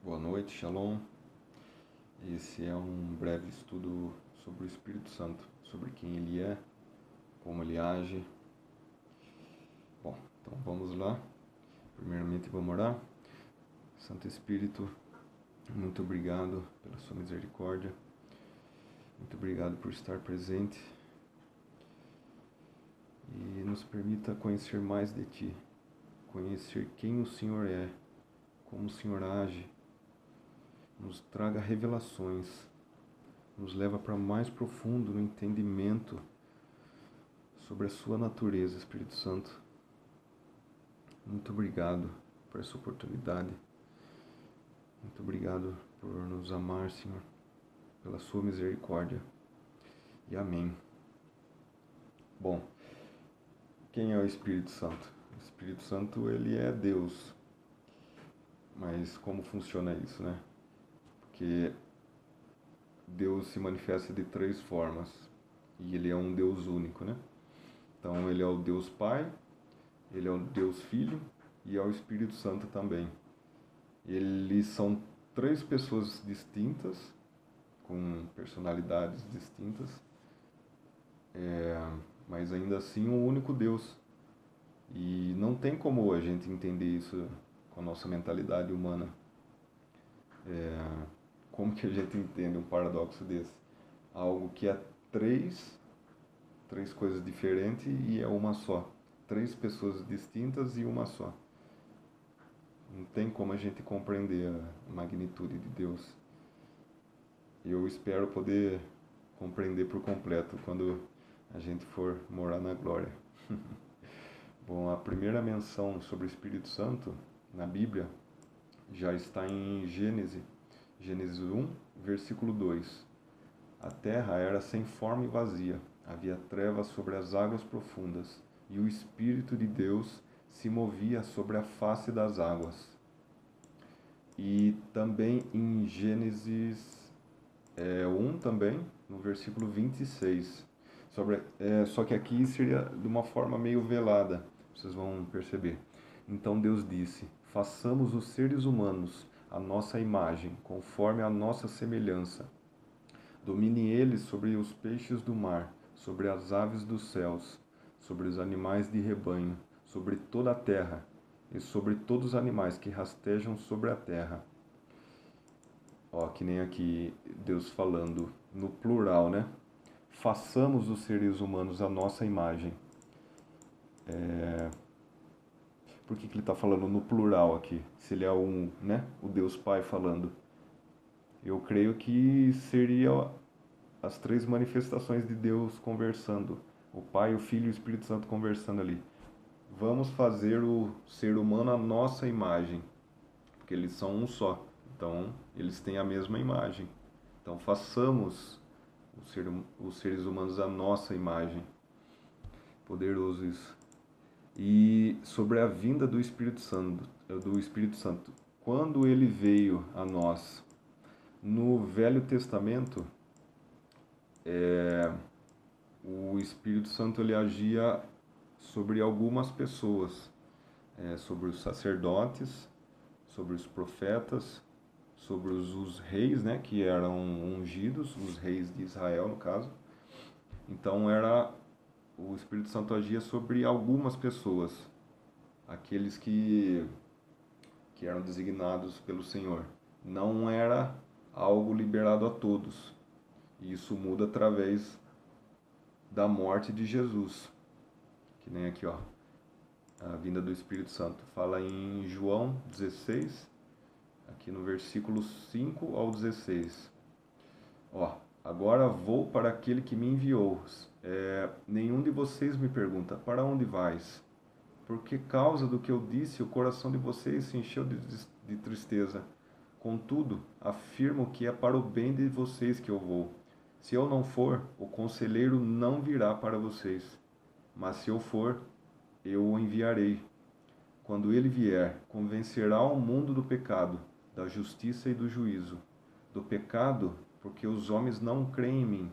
Boa noite, Shalom. Esse é um breve estudo sobre o Espírito Santo, sobre quem ele é, como ele age. Bom, então vamos lá. Primeiramente vamos orar. Santo Espírito, muito obrigado pela sua misericórdia. Muito obrigado por estar presente e nos permita conhecer mais de Ti, conhecer quem o Senhor é, como o Senhor age. Nos traga revelações, nos leva para mais profundo no entendimento sobre a sua natureza, Espírito Santo. Muito obrigado por essa oportunidade. Muito obrigado por nos amar, Senhor, pela sua misericórdia. E amém. Bom, quem é o Espírito Santo? O Espírito Santo, ele é Deus. Mas como funciona isso, né? Porque Deus se manifesta de três formas. E ele é um Deus único, né? Então, ele é o Deus Pai, ele é o Deus Filho e é o Espírito Santo também. Eles são três pessoas distintas, com personalidades distintas, mas ainda assim um único Deus. E não tem como a gente entender isso com a nossa mentalidade humana. Como que a gente entende um paradoxo desse? Algo que é três coisas diferentes e é uma só. Três pessoas distintas e uma só. Não tem como a gente compreender a magnitude de Deus. Eu espero poder compreender por completo quando a gente for morar na glória. Bom, a primeira menção sobre o Espírito Santo na Bíblia já está em Gênesis 1, versículo 2. A terra era sem forma e vazia, havia trevas sobre as águas profundas, e o Espírito de Deus se movia sobre a face das águas. E também em Gênesis 1 também, no versículo 26. Só que aqui seria de uma forma meio velada, vocês vão perceber. Então Deus disse, façamos os seres humanos a nossa imagem, conforme a nossa semelhança. Domine eles sobre os peixes do mar, sobre as aves dos céus, sobre os animais de rebanho, sobre toda a terra, e sobre todos os animais que rastejam sobre a terra. Ó, que nem aqui Deus falando no plural, né? Façamos os seres humanos a nossa imagem. Por que ele está falando no plural aqui? Se ele é um, né? O Deus Pai falando. Eu creio que seria as três manifestações de Deus conversando. O Pai, o Filho e o Espírito Santo conversando ali. Vamos fazer o ser humano a nossa imagem. Porque eles são um só. Então, eles têm a mesma imagem. Então, façamos os seres humanos a nossa imagem. Poderoso isso. E sobre a vinda do Espírito Santo, quando ele veio a nós, no Velho Testamento, o Espírito Santo ele agia sobre algumas pessoas, sobre os sacerdotes, sobre os profetas, sobre os reis, né, que eram ungidos, os reis de Israel no caso. Então o Espírito Santo agia sobre algumas pessoas, aqueles que eram designados pelo Senhor. Não era algo liberado a todos. E isso muda através da morte de Jesus. Que nem aqui, ó, a vinda do Espírito Santo. Fala em João 16, aqui no versículo 5 ao 16. Ó, agora vou para aquele que me enviou. Nenhum de vocês me pergunta, para onde vais? Por que causa do que eu disse, o coração de vocês se encheu de tristeza. Contudo, afirmo que é para o bem de vocês que eu vou. Se eu não for, o conselheiro não virá para vocês. Mas se eu for, eu o enviarei. Quando ele vier, convencerá o mundo do pecado, da justiça e do juízo. Do pecado, porque os homens não creem em mim.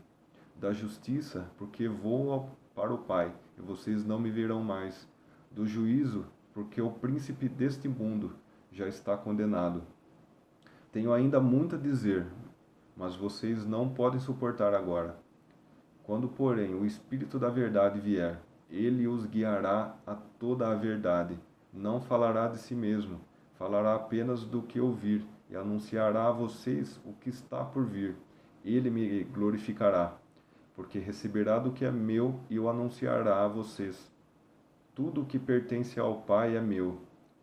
Da justiça, porque vou para o Pai, e vocês não me verão mais. Do juízo, porque o príncipe deste mundo já está condenado. Tenho ainda muito a dizer, mas vocês não podem suportar agora. Quando, porém, o Espírito da verdade vier, ele os guiará a toda a verdade. Não falará de si mesmo, falará apenas do que ouvir e anunciará a vocês o que está por vir. Ele me glorificará, porque receberá do que é meu e o anunciará a vocês. Tudo o que pertence ao Pai é meu.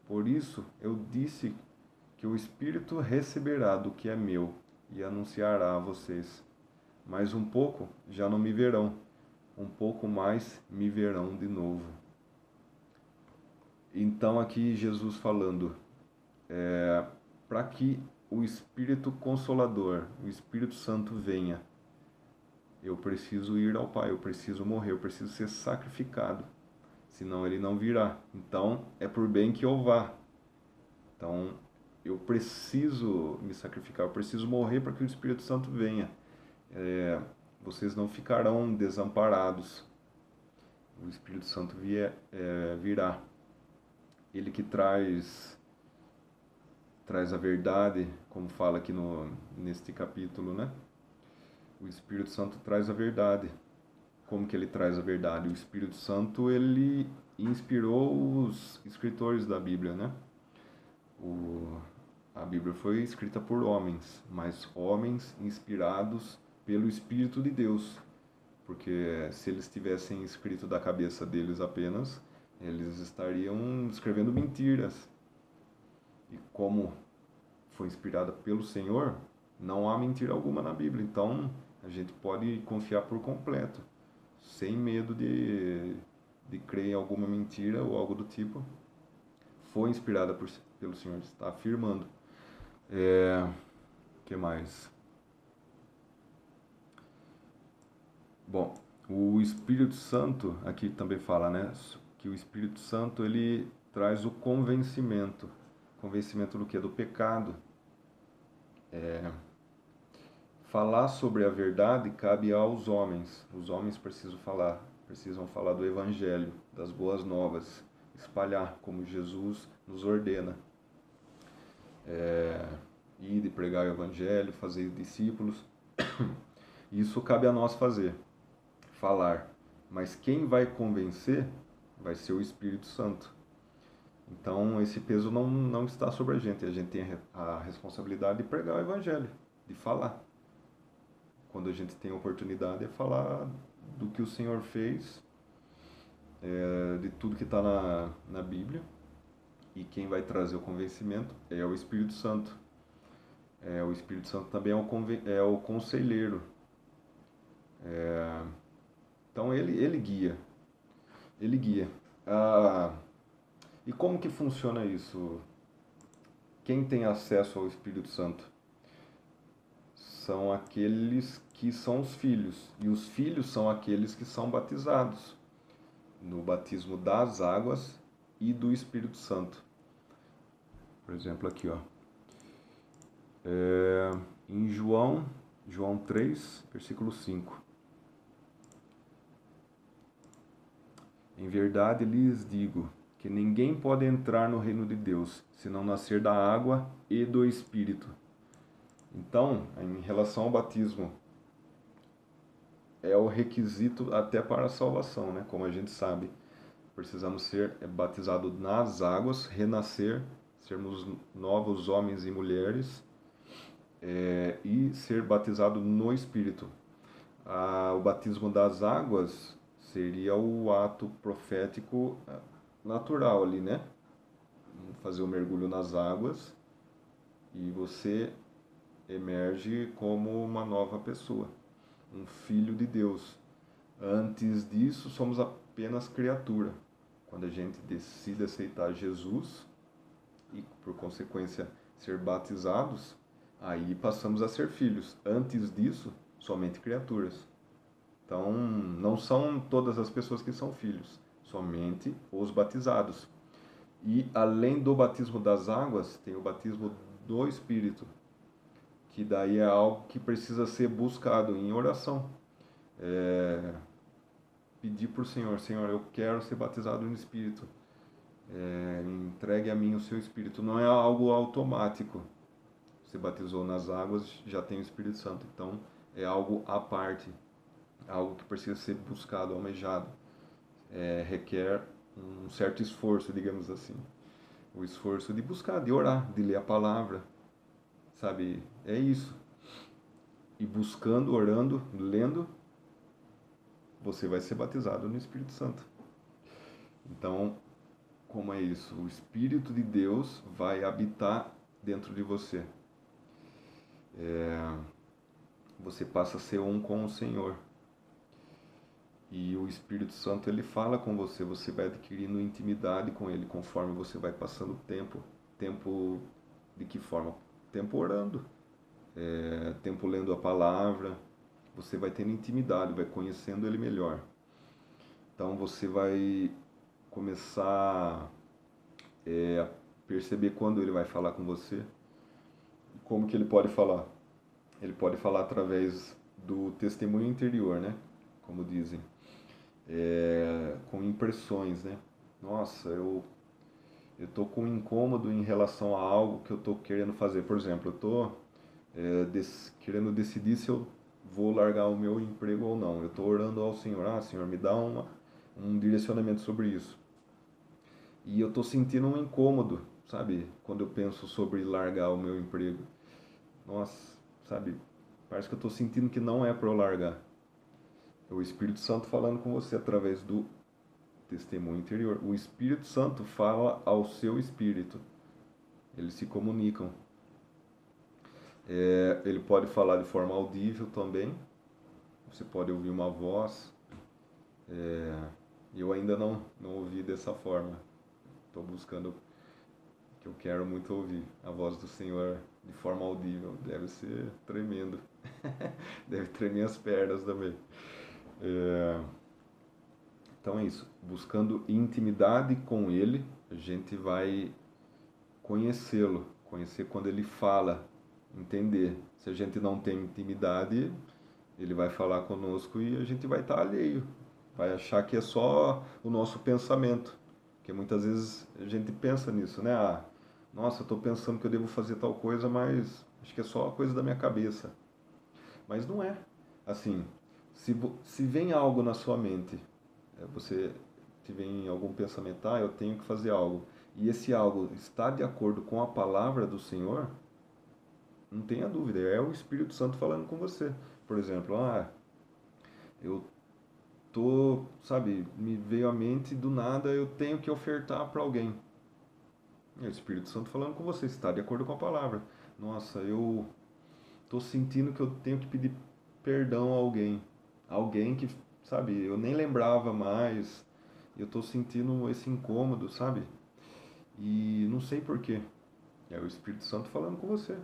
Por isso eu disse que o Espírito receberá do que é meu e anunciará a vocês. Mais um pouco já não me verão, um pouco mais me verão de novo. Então aqui Jesus falando, para que o Espírito Consolador, o Espírito Santo venha, eu preciso ir ao Pai, eu preciso morrer, eu preciso ser sacrificado, senão ele não virá. Então é por bem que eu vá. Então eu preciso me sacrificar, eu preciso morrer para que o Espírito Santo venha. Vocês não ficarão desamparados. O Espírito Santo virá. Ele que traz a verdade, como fala aqui neste capítulo, né? O Espírito Santo traz a verdade. Como que ele traz a verdade? O Espírito Santo, ele inspirou os escritores da Bíblia, né? A Bíblia foi escrita por homens, mas homens inspirados pelo Espírito de Deus. Porque se eles tivessem escrito da cabeça deles apenas, eles estariam escrevendo mentiras. E como foi inspirada pelo Senhor, não há mentira alguma na Bíblia. Então, a gente pode confiar por completo, sem medo de crer em alguma mentira ou algo do tipo. Foi inspirada pelo Senhor, está afirmando. Que mais? Bom, o Espírito Santo, aqui também fala, né, que o Espírito Santo, ele traz o convencimento. Convencimento do quê? Do pecado. Falar sobre a verdade cabe aos homens. Os homens precisam falar do Evangelho, das boas novas, espalhar como Jesus nos ordena. Ir de pregar o Evangelho, fazer discípulos. Isso cabe a nós falar. Mas quem vai convencer vai ser o Espírito Santo. Então esse peso não está sobre a gente tem a responsabilidade de pregar o Evangelho, de falar. Quando a gente tem a oportunidade, é falar do que o Senhor fez, de tudo que está na Bíblia. E quem vai trazer o convencimento é o Espírito Santo. O Espírito Santo também é o conselheiro. Então ele guia. Ele guia. E como que funciona isso? Quem tem acesso ao Espírito Santo? São aqueles que são os filhos. E os filhos são aqueles que são batizados no batismo das águas e do Espírito Santo. Por exemplo, aqui, ó. Em João 3, versículo 5. Em verdade lhes digo que ninguém pode entrar no reino de Deus se não nascer da água e do Espírito. Então, em relação ao batismo, é o requisito até para a salvação, né? Como a gente sabe, precisamos ser batizados nas águas, renascer, sermos novos homens e mulheres, e ser batizado no Espírito. O batismo das águas seria o ato profético natural ali, né? Fazer o mergulho nas águas e você emerge como uma nova pessoa, um filho de Deus. Antes disso, somos apenas criatura. Quando a gente decide aceitar Jesus e, por consequência, ser batizados, aí passamos a ser filhos. Antes disso, somente criaturas. Então, não são todas as pessoas que são filhos, somente os batizados. E, além do batismo das águas, tem o batismo do Espírito, que daí é algo que precisa ser buscado em oração. Pedir para o Senhor, Senhor, eu quero ser batizado no Espírito. Entregue a mim o seu Espírito. Não é algo automático. você batizou nas águas, já tem o Espírito Santo. Então, é algo à parte, algo que precisa ser buscado, almejado. Requer um certo esforço, digamos assim. O esforço de buscar, de orar, de ler a palavra, sabe? É isso. E buscando, orando, lendo, você vai ser batizado no Espírito Santo. Então, como é isso? O Espírito de Deus vai habitar dentro de você. Você passa a ser um com o Senhor. E o Espírito Santo, ele fala com você, você vai adquirindo intimidade com ele conforme você vai passando o tempo. Tempo de que forma? Tempo orando, tempo lendo a palavra. Você vai tendo intimidade, vai conhecendo ele melhor. Então você vai começar a perceber quando ele vai falar com você. Como que ele pode falar? Ele pode falar através do testemunho interior, né? Como dizem. Com impressões, né? Nossa, eu tô com um incômodo em relação a algo que eu tô querendo fazer. Por exemplo, eu tô querendo decidir se eu vou largar o meu emprego ou não. Eu tô orando ao Senhor, Senhor, me dá um direcionamento sobre isso. E eu tô sentindo um incômodo, sabe? Quando eu penso sobre largar o meu emprego. Nossa, sabe? Parece que eu tô sentindo que não é para eu largar. É o Espírito Santo falando com você através do testemunho interior. O Espírito Santo fala ao seu espírito. Eles se comunicam. Ele pode falar de forma audível também. Você pode ouvir uma voz. Eu ainda não ouvi dessa forma. Estou buscando, que eu quero muito ouvir a voz do Senhor de forma audível. Deve ser tremendo. Deve tremer as pernas também. Então é isso. Buscando intimidade com Ele, a gente vai conhecê-lo. Conhecer quando Ele fala, entender. Se a gente não tem intimidade, Ele vai falar conosco e a gente vai estar alheio. Vai achar que é só o nosso pensamento. Porque muitas vezes a gente pensa nisso, né? Nossa, eu estou pensando que eu devo fazer tal coisa, mas acho que é só a coisa da minha cabeça. Mas não é. Assim, se vem algo na sua mente, você te vem algum pensamento, eu tenho que fazer algo, e esse algo está de acordo com a palavra do Senhor, não tenha dúvida, é o Espírito Santo falando com você. Por exemplo, eu sabe, me veio à mente do nada, eu tenho que ofertar para alguém. É o Espírito Santo falando com você, está de acordo com a palavra. Nossa, eu tô sentindo que eu tenho que pedir perdão a alguém. Alguém que, sabe, eu nem lembrava mais. Eu tô sentindo esse incômodo, sabe? E não sei por quê. É o Espírito Santo falando com você.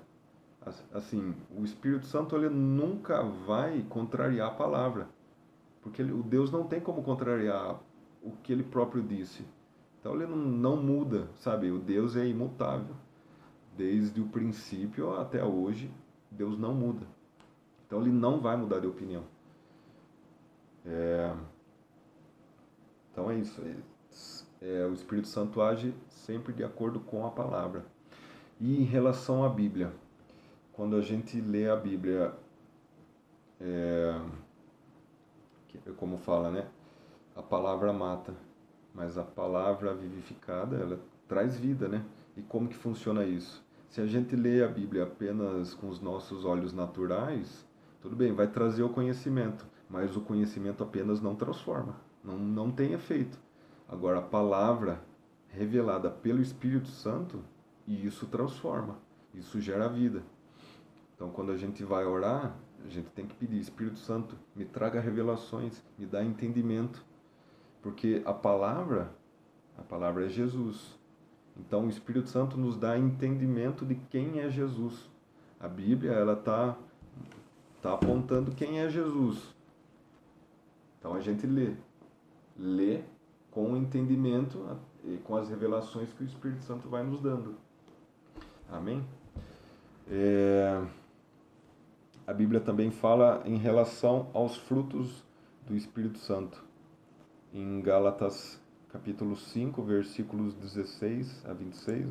Assim, o Espírito Santo ele nunca vai contrariar a palavra. Porque o Deus não tem como contrariar o que ele próprio disse. Então ele não muda, sabe? O Deus é imutável. Desde o princípio até hoje, Deus não muda. Então ele não vai mudar de opinião. Então é isso. O Espírito Santo age sempre de acordo com a palavra. E em relação à Bíblia, quando a gente lê a Bíblia, como fala, né? A palavra mata, mas a palavra vivificada, ela traz vida, né? E como que funciona isso? Se a gente lê a Bíblia apenas com os nossos olhos naturais, tudo bem, vai trazer o conhecimento, mas o conhecimento apenas não transforma, não tem efeito. Agora, a palavra revelada pelo Espírito Santo, e isso transforma, isso gera vida. Então, quando a gente vai orar, a gente tem que pedir, Espírito Santo, me traga revelações, me dá entendimento, porque a palavra é Jesus. Então, o Espírito Santo nos dá entendimento de quem é Jesus. A Bíblia, ela tá apontando quem é Jesus. Então, a gente lê com o entendimento e com as revelações que o Espírito Santo vai nos dando. Amém? A Bíblia também fala em relação aos frutos do Espírito Santo. Em Gálatas capítulo 5, versículos 16 a 26,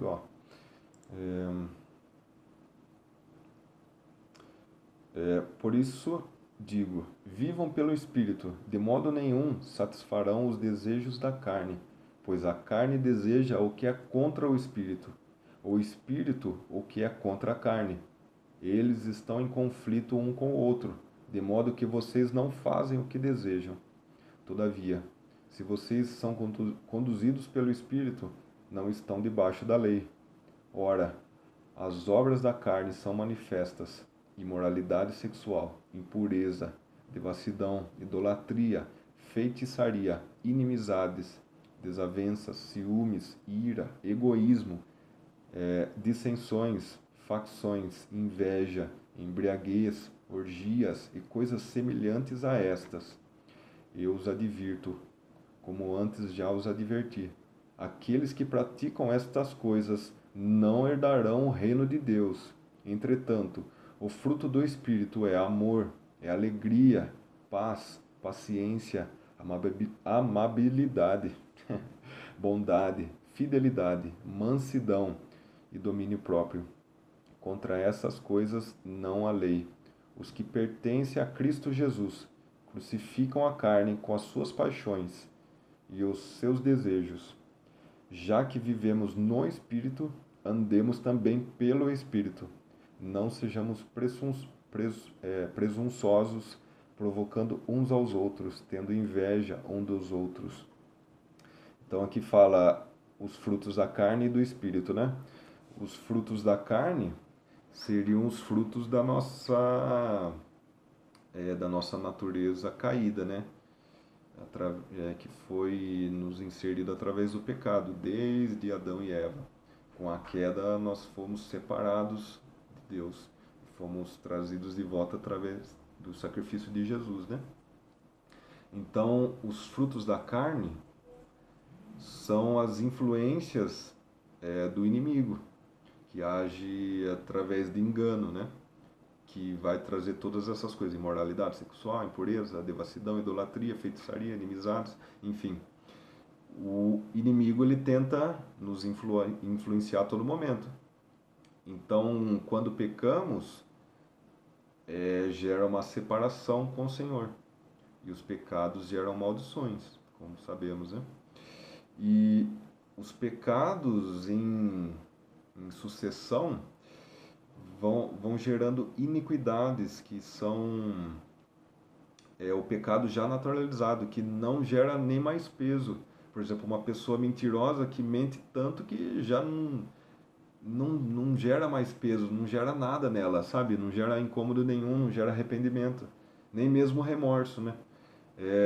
Por isso digo, vivam pelo Espírito, de modo nenhum satisfarão os desejos da carne, pois a carne deseja o que é contra o Espírito o que é contra a carne. Eles estão em conflito um com o outro, de modo que vocês não fazem o que desejam. Todavia, se vocês são conduzidos pelo Espírito, não estão debaixo da lei. Ora, as obras da carne são manifestas: imoralidade sexual, impureza, devassidão, idolatria, feitiçaria, inimizades, desavenças, ciúmes, ira, egoísmo, dissensões, facções, inveja, embriaguez, orgias e coisas semelhantes a estas. Eu os advirto, como antes já os adverti. Aqueles que praticam estas coisas não herdarão o reino de Deus. Entretanto, o fruto do Espírito é amor, é alegria, paz, paciência, amabilidade, bondade, fidelidade, mansidão e domínio próprio. Contra essas coisas não há lei. Os que pertencem a Cristo Jesus crucificam a carne com as suas paixões e os seus desejos. Já que vivemos no Espírito, andemos também pelo Espírito. Não sejamos presunçosos, provocando uns aos outros, tendo inveja um dos outros. Então aqui fala os frutos da carne e do Espírito, né? Os frutos da carne seriam os frutos da nossa natureza caída, né? Que foi nos inserido através do pecado, desde Adão e Eva. Com a queda, nós fomos separados de Deus, fomos trazidos de volta através do sacrifício de Jesus, né? Então, os frutos da carne são as influências do inimigo, que age através de engano, né? Que vai trazer todas essas coisas: imoralidade sexual, impureza, devassidão, idolatria, feitiçaria, inimizades, enfim. O inimigo ele tenta nos influenciar a todo momento. Então, quando pecamos, gera uma separação com o Senhor. E os pecados geram maldições, como sabemos, né? E os pecados em sucessão vão gerando iniquidades, que são o pecado já naturalizado, que não gera nem mais peso. Por exemplo, uma pessoa mentirosa que mente tanto que já não gera mais peso, não gera nada nela, sabe? Não gera incômodo nenhum, não gera arrependimento, nem mesmo remorso, né?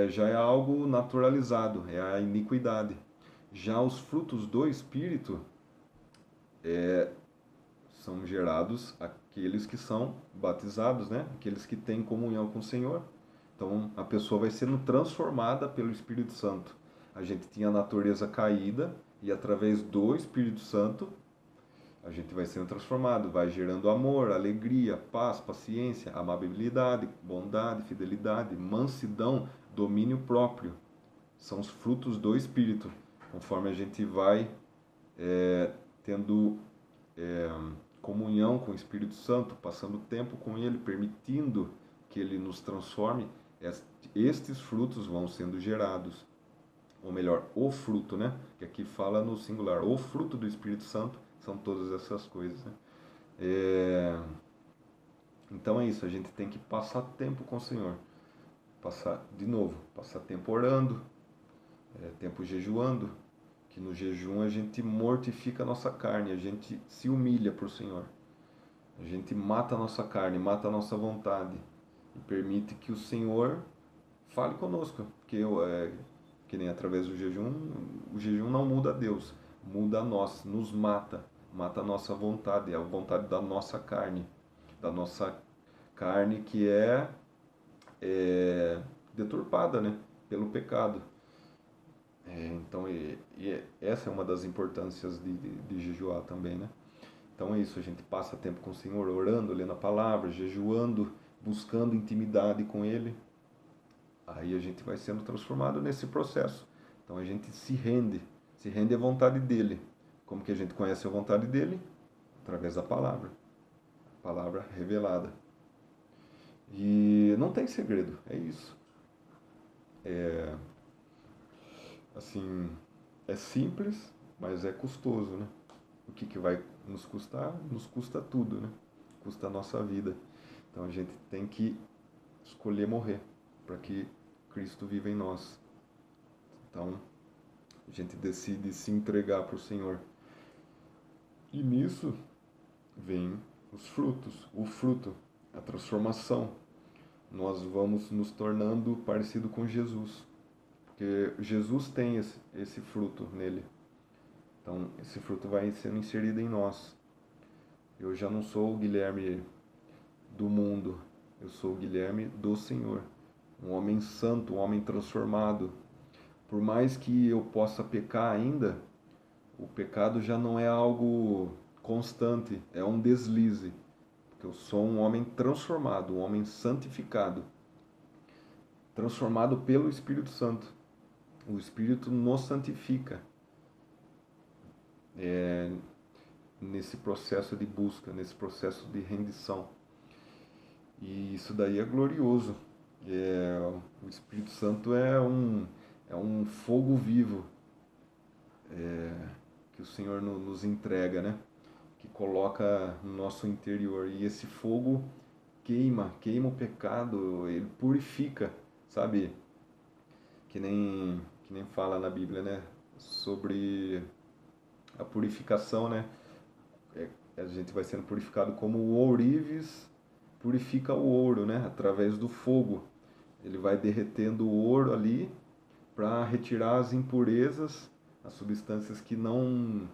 Já é algo naturalizado, é a iniquidade. Já os frutos do Espírito são gerados aqueles que são batizados, né? Aqueles que têm comunhão com o Senhor. Então, a pessoa vai sendo transformada pelo Espírito Santo. A gente tinha a natureza caída e através do Espírito Santo a gente vai sendo transformado, vai gerando amor, alegria, paz, paciência, amabilidade, bondade, fidelidade, mansidão, domínio próprio. São os frutos do Espírito. Conforme a gente vai tendo comunhão com o Espírito Santo, passando tempo com Ele, permitindo que Ele nos transforme, estes frutos vão sendo gerados. Ou melhor, o fruto, né? Que aqui fala no singular. O fruto do Espírito Santo são todas essas coisas, né? Então é isso, a gente tem que passar tempo com o Senhor. Passar tempo orando, tempo jejuando, que no jejum a gente mortifica a nossa carne, a gente se humilha para o Senhor. A gente mata a nossa carne, mata a nossa vontade e permite que o Senhor fale conosco, porque que nem através do jejum, o jejum não muda a Deus, muda a nós, nos mata a nossa vontade, a vontade da nossa carne que é deturpada, né, pelo pecado. Então, essa é uma das importâncias de jejuar também, né? Então é isso, a gente passa tempo com o Senhor, orando, lendo a palavra, jejuando, buscando intimidade com Ele. Aí a gente vai sendo transformado nesse processo. Então a gente se rende à vontade dEle. Como que a gente conhece a vontade dEle? Através da palavra revelada. E não tem segredo, é isso. Assim, é simples, mas é custoso, né? O que vai nos custar? Nos custa tudo, né? Custa a nossa vida. Então a gente tem que escolher morrer para que Cristo viva em nós. Então a gente decide se entregar para o Senhor. E nisso vem os frutos, o fruto, a transformação. Nós vamos nos tornando parecido com Jesus, porque Jesus tem esse fruto nele. Então esse fruto vai sendo inserido em nós. Eu já não sou o Guilherme do mundo, eu sou o Guilherme do Senhor. Um homem santo, um homem transformado. Por mais que eu possa pecar ainda, o pecado já não é algo constante, é um deslize. Porque eu sou um homem transformado, um homem santificado, transformado pelo Espírito Santo. O Espírito nos santifica nesse processo de busca, nesse processo de rendição. E isso daí é glorioso. O Espírito Santo é um fogo vivo que o Senhor nos entrega, né? Que coloca no nosso interior. E esse fogo queima o pecado, ele purifica, sabe? Que nem fala na Bíblia, né? Sobre a purificação, né? A gente vai sendo purificado como o ourives purifica o ouro, né? Através do fogo. Ele vai derretendo o ouro ali para retirar as impurezas, as substâncias que não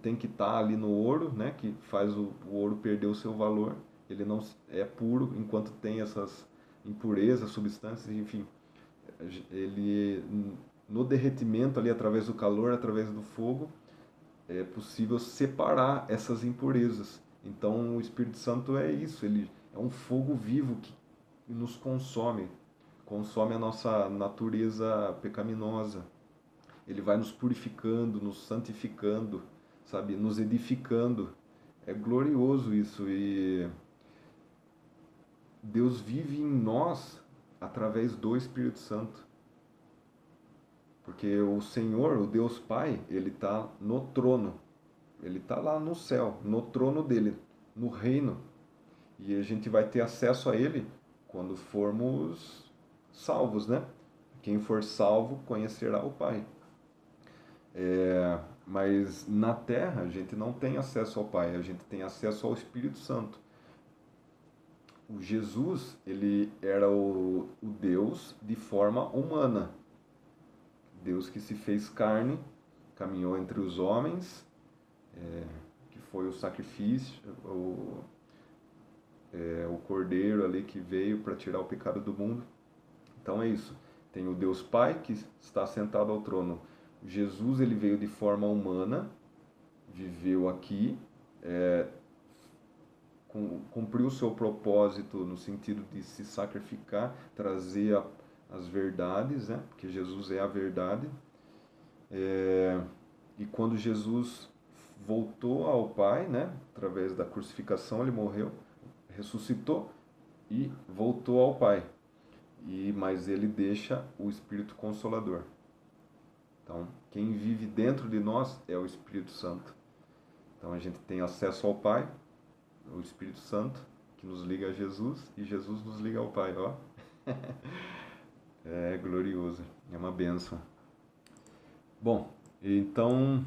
tem que estar ali no ouro, né? Que faz o ouro perder o seu valor. Ele não é puro enquanto tem essas impurezas, substâncias, enfim. Ele no derretimento ali através do calor, através do fogo, é possível separar essas impurezas. Então o Espírito Santo é isso, ele é um fogo vivo que nos consome a nossa natureza pecaminosa. Ele vai nos purificando, nos santificando, sabe, nos edificando. É glorioso isso e Deus vive em nós através do Espírito Santo. Porque o Senhor, o Deus Pai, ele está no trono. Ele está lá no céu, no trono dele, no reino. E a gente vai ter acesso a ele quando formos salvos, né? Quem for salvo conhecerá o Pai. Mas na terra a gente não tem acesso ao Pai, a gente tem acesso ao Espírito Santo. O Jesus, ele era o Deus de forma humana. Deus que se fez carne, caminhou entre os homens, que foi o sacrifício, o cordeiro ali que veio para tirar o pecado do mundo. Então é isso. Tem o Deus Pai que está sentado ao trono. Jesus, ele veio de forma humana, viveu aqui, cumpriu o seu propósito no sentido de se sacrificar, trazer as verdades, né? Porque Jesus é a verdade. E quando Jesus voltou ao Pai, né? Através da crucificação, ele morreu, ressuscitou e voltou ao Pai. Mas ele deixa o Espírito Consolador. Então, quem vive dentro de nós é o Espírito Santo. Então, a gente tem acesso ao Pai, o Espírito Santo, que nos liga a Jesus, e Jesus nos liga ao Pai, ó. É glorioso, é uma bênção. Bom, então,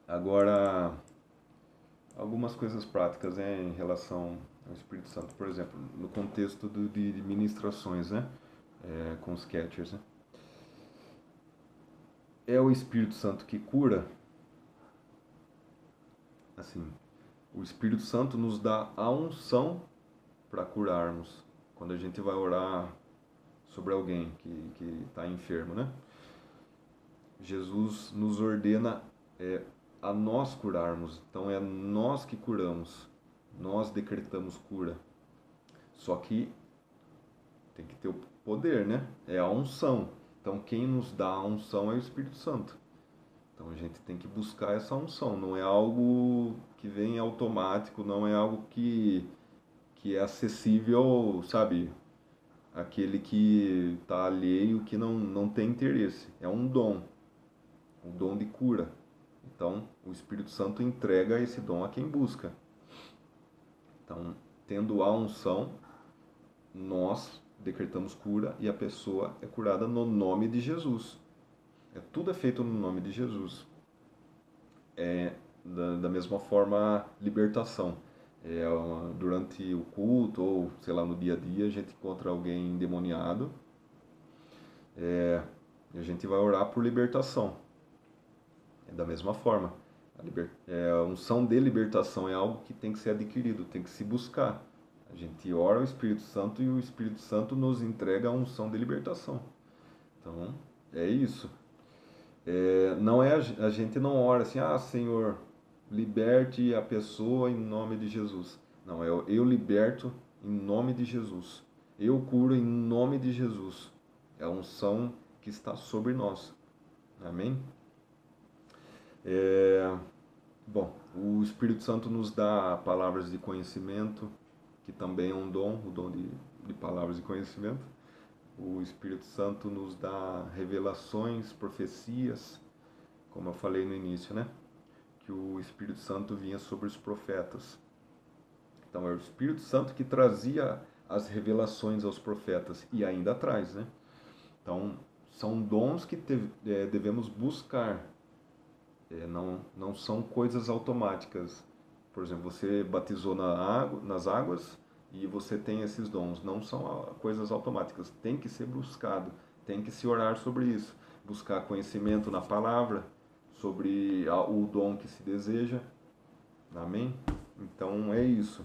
agora, algumas coisas práticas, né, em relação ao Espírito Santo. Por exemplo, no contexto de ministrações, né, com os catchers, né. É o Espírito Santo que cura? Assim, o Espírito Santo nos dá a unção para curarmos. Quando a gente vai orar sobre alguém que está enfermo, né? Jesus nos ordena a nós curarmos. Então é nós que curamos. Nós decretamos cura. Só que tem que ter o poder, né? É a unção. Então quem nos dá a unção é o Espírito Santo. Então a gente tem que buscar essa unção. Não é algo que vem automático, não é algo que que é acessível, sabe? Aquele que está alheio, que não tem interesse. É um dom de cura. Então, o Espírito Santo entrega esse dom a quem busca. Então, tendo a unção, nós decretamos cura e a pessoa é curada no nome de Jesus. Tudo é feito no nome de Jesus. Da mesma forma, libertação. Durante o culto ou, sei lá, no dia a dia, a gente encontra alguém endemoniado, e a gente vai orar por libertação. Da mesma forma. A unção de libertação é algo que tem que ser adquirido, tem que se buscar. A gente ora ao Espírito Santo e o Espírito Santo nos entrega a unção de libertação. Então, é isso. Não é a gente não ora assim, Senhor, liberte a pessoa em nome de Jesus. Não, eu liberto em nome de Jesus. Eu curo em nome de Jesus. É a unção que está sobre nós. Amém? Bom, o Espírito Santo nos dá palavras de conhecimento, que também é um dom, o dom de palavras de conhecimento. O Espírito Santo nos dá revelações, profecias, como eu falei no início, né? Que o Espírito Santo vinha sobre os profetas. Então, é o Espírito Santo que trazia as revelações aos profetas, e ainda traz, né? Então, são dons que devemos buscar. Não são coisas automáticas. Por exemplo, você batizou nas águas e você tem esses dons. Não são coisas automáticas. Tem que ser buscado. Tem que se orar sobre isso. Buscar conhecimento na palavra sobre o dom que se deseja. Amém? Então é isso.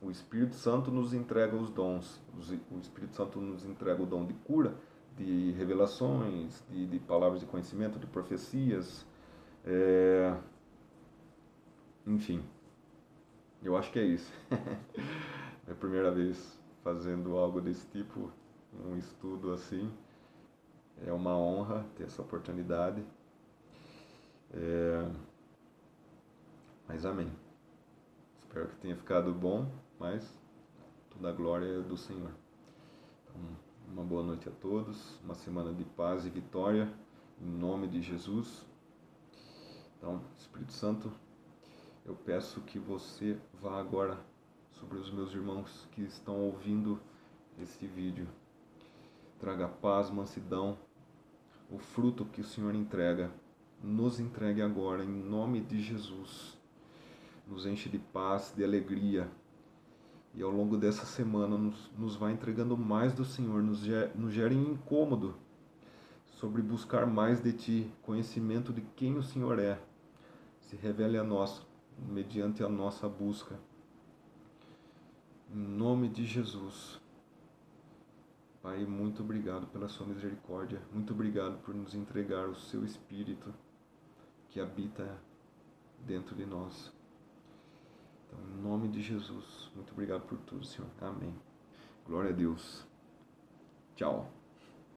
O Espírito Santo nos entrega os dons. O Espírito Santo nos entrega o dom de cura, de revelações, de palavras de conhecimento, de profecias. Enfim, eu acho que é isso. É a primeira vez fazendo algo desse tipo, um estudo assim. É uma honra ter essa oportunidade. Mas amém. Espero que tenha ficado bom, mas toda a glória é do Senhor. Então, uma boa noite a todos, uma semana de paz e vitória, em nome de Jesus. Então, Espírito Santo, eu peço que você vá agora sobre os meus irmãos que estão ouvindo esse vídeo. Traga paz, mansidão, o fruto que o Senhor entrega. Nos entregue agora, em nome de Jesus. Nos enche de paz, de alegria. E ao longo dessa semana nos vai entregando mais do Senhor, nos gere incômodo sobre buscar mais de Ti, conhecimento de quem o Senhor é. Se revele a nós, mediante a nossa busca. Em nome de Jesus. Pai, muito obrigado pela sua misericórdia. Muito obrigado por nos entregar o seu Espírito que habita dentro de nós. Então, em nome de Jesus, muito obrigado por tudo, Senhor. Amém. Glória a Deus. Tchau.